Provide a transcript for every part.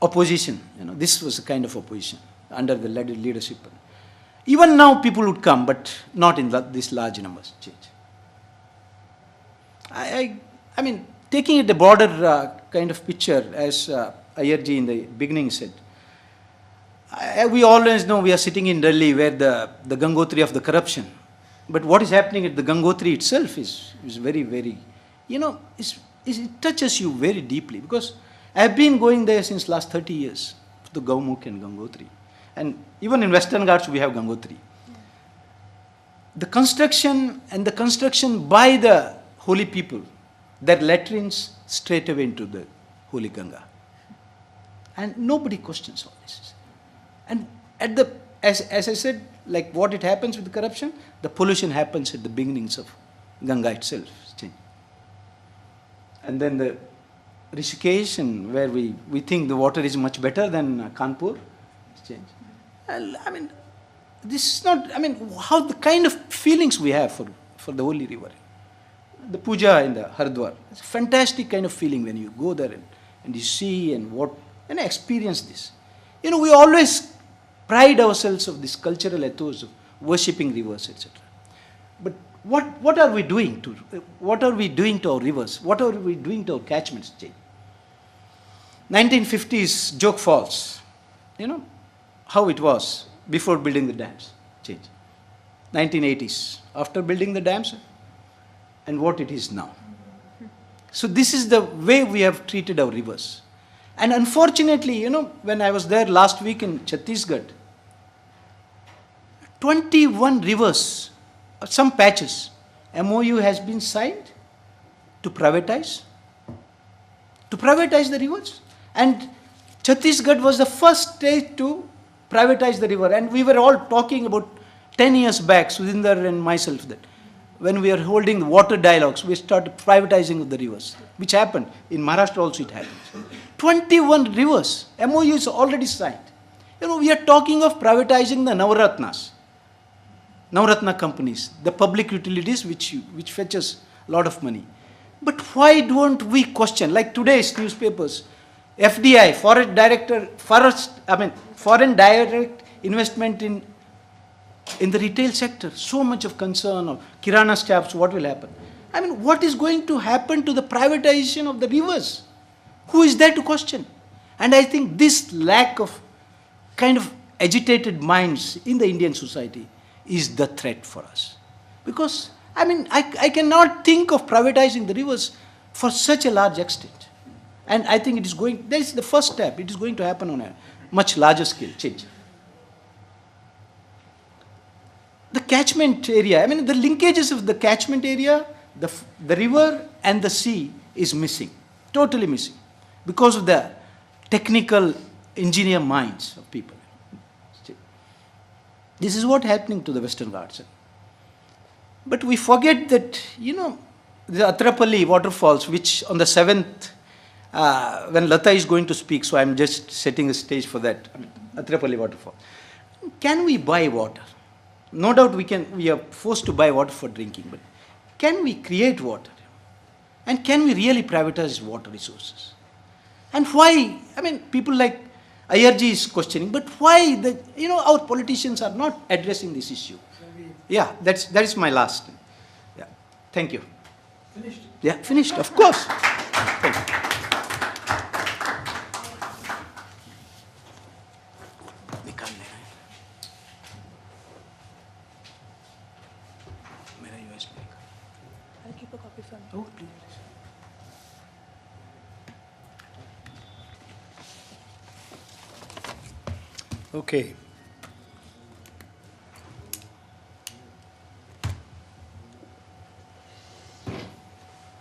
opposition. This was a kind of opposition under the leadership. Even now people would come, but not in this large numbers. Change. I mean, taking it a broader kind of picture, as Iyerji in the beginning said, we always know we are sitting in Delhi where the Gangotri of the corruption. But what is happening at the Gangotri itself is very, very, it touches you very deeply. Because I have been going there since last 30 years, to Gaumukh and Gangotri. And even in Western Ghats we have Gangotri. The construction by the holy people, their latrines straight away into the holy Ganga. And nobody questions all this. And as I said, like what it happens with the corruption, the pollution happens at the beginnings of Ganga itself. And then the Rishikesh, where we think the water is much better than Kanpur. I mean, this is not, how the kind of feelings we have for the holy river. The puja in the Haridwar, it's a fantastic kind of feeling when you go there and you see and experience this. We always pride ourselves of this cultural ethos of worshipping rivers, etc. But what are we doing to our rivers? What are we doing to our catchments? 1950s Joke Falls, how it was before building the dams. 1980s, after building the dams, and what it is now. So this is the way we have treated our rivers. And unfortunately, when I was there last week in Chhattisgarh, 21 rivers, some patches, MOU has been signed to privatize the rivers. And Chhattisgarh was the first state to privatize the river. And we were all talking about 10 years back, Sudhinder and myself, that when we are holding the water dialogues, we started privatizing of the rivers, which happened. In Maharashtra also it happens. 21 rivers, MOU is already signed. We are talking of privatizing the Navaratna companies, the public utilities which fetches a lot of money. But why don't we question, like today's newspapers, FDI, foreign direct investment in the retail sector, so much of concern of Kirana shops, what will happen? What is going to happen to the privatization of the rivers? Who is there to question? And I think this lack of kind of agitated minds in the Indian society is the threat for us. Because, I cannot think of privatizing the rivers for such a large extent. And I think that is the first step. It is going to happen on a much larger scale, change. The catchment area, the linkages of the catchment area, the river and the sea is missing, totally missing, because of the technical engineer minds of people. This is what is happening to the Western Ghats. But we forget that, the Atrapalli waterfalls, which on the 7th, when Lata is going to speak, so I'm just setting the stage for that, Atrapalli waterfall. Can we buy water? No doubt we are forced to buy water for drinking, but can we create water? And can we really privatize water resources? And why, people like Iyerji is questioning, but why our politicians are not addressing this issue? Yeah, that is my last. Yeah, thank you. Finished? Yeah, finished, of course. Thank you. I'll keep a copy for me. Oh, please. Okay.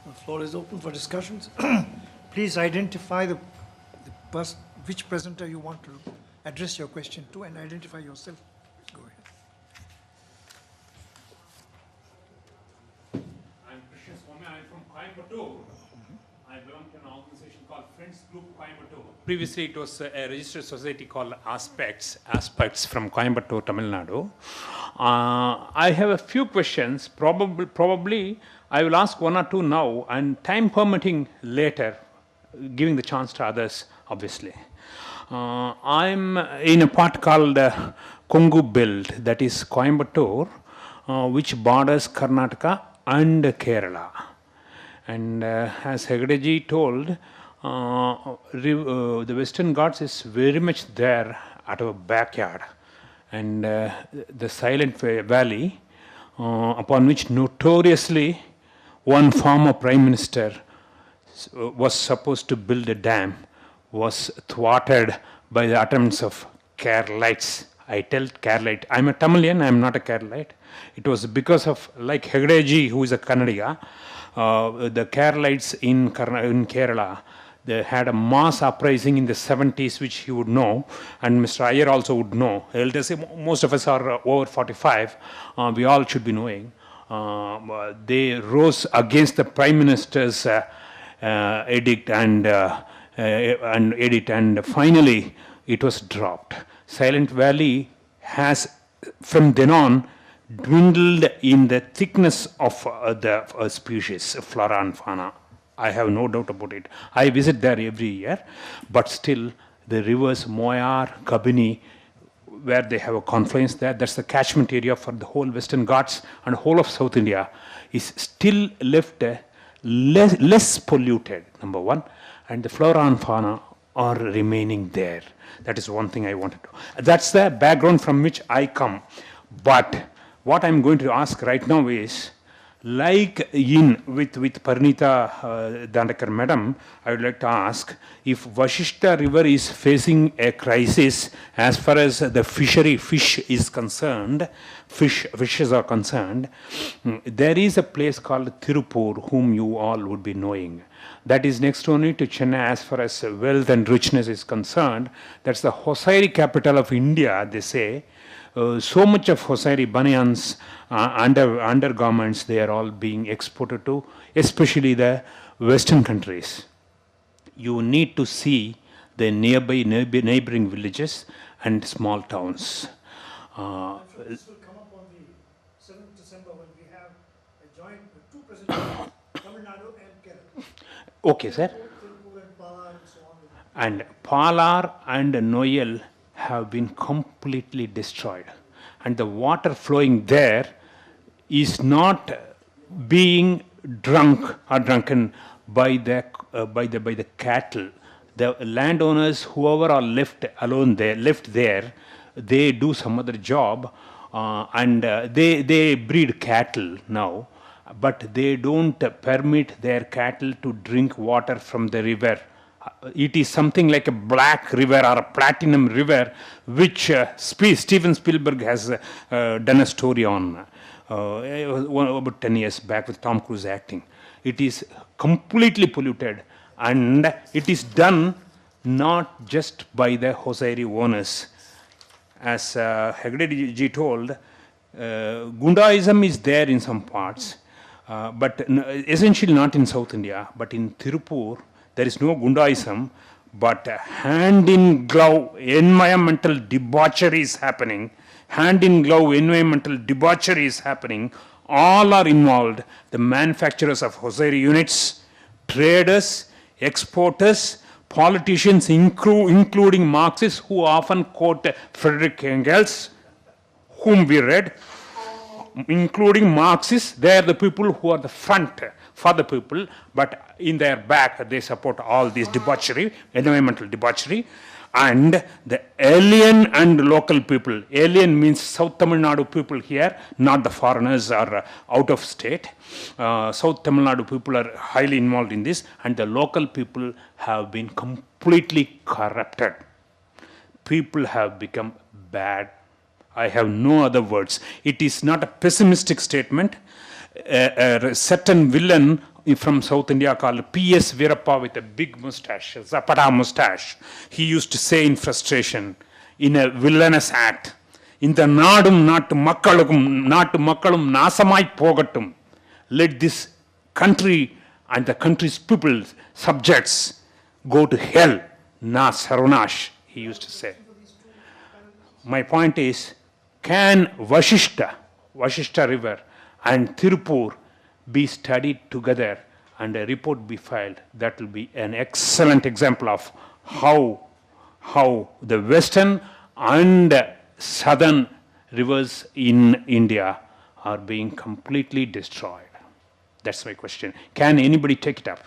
The floor is open for discussions. Please identify which presenter you want to address your question to and identify yourself. Go ahead. I'm Krishna Swami. I'm from Coimbatore. I belong to an organization called Friends Group Coimbatore. Previously, it was a registered society called Aspects from Coimbatore, Tamil Nadu. I have a few questions. Probably I will ask one or two now, and time permitting later, giving the chance to others obviously. I'm in a part called Kongu Belt, that is Coimbatore, which borders Karnataka and Kerala. And as Hegde told, the Western Ghats is very much there at our backyard. And the Silent Valley, upon which notoriously one former Prime Minister was supposed to build a dam, was thwarted by the attempts of Keralites. I tell Keralite, I'm a Tamilian, I'm not a Keralite. It was because of, like Hegde who is a Kannadiga, the Keralites in Kerala, they had a mass uprising in the 70s, which he would know, and Mr. Iyer also would know. Elders, most of us are over 45, we all should be knowing. They rose against the Prime Minister's edict and finally it was dropped. Silent Valley has, from then on, dwindled in the thickness of the species, flora and fauna. I have no doubt about it. I visit there every year, but still the rivers Moyar, Kabini, where they have a confluence there, that's the catchment area for the whole Western Ghats and whole of South India, is still left less polluted, number one, and the flora and fauna are remaining there. That is one thing I wanted to. That's the background from which I come. But what I'm going to ask right now is, like with Parineeta Dandekar madam, I would like to ask if Vashishta river is facing a crisis as far as the fish is concerned, fishes are concerned. There is a place called Tirupur, whom you all would be knowing. That is next only to Chennai as far as wealth and richness is concerned. That's the Hosiery capital of India, they say. So much of Hosiery banyans, undergarments, they are all being exported to, especially the Western countries. You need to see the neighboring villages and small towns. This will come up on the 7th December when we have a joint, two presentations, Tamil Nadu and Kerala. Okay, sir. And Palar and Noyal have been completely destroyed, and the water flowing there is not being drunken by the cattle. The landowners, whoever are left there, they do some other job, and they breed cattle now, but they don't permit their cattle to drink water from the river. It is something like a black river or a platinum river, which Steven Spielberg has done a story on about 10 years back with Tom Cruise acting. It is completely polluted, and it is done not just by the Hosiery owners. As Hegde ji told, Gundaism is there in some parts, but essentially not in South India, but in Tirupur, there is no Gundaism, but hand-in-glove environmental debauchery is happening. Hand-in-glove environmental debauchery is happening. All are involved. The manufacturers of hosiery units, traders, exporters, politicians, including Marxists, who often quote Friedrich Engels, whom we read, including Marxists. They are the people who are the front for the people, but in their back they support all this debauchery, environmental debauchery. And the alien and local people, alien means South Tamil Nadu people here, not the foreigners or out of state. South Tamil Nadu people are highly involved in this, and the local people have been completely corrupted. People have become bad. I have no other words. It is not a pessimistic statement. A certain villain from South India called P.S. Veerappa with a big mustache, Zapata mustache, he used to say in frustration, in a villainous act, in the Nadum Nattu Makkalum Nasamai Pogatum, let this country and the country's people, subjects, go to hell, na Sarunash, he used to say. My point is, can Vashishta river and Tirupur be studied together and a report be filed? That will be an excellent example of how the western and southern rivers in India are being completely destroyed. That's my question. Can anybody take it up?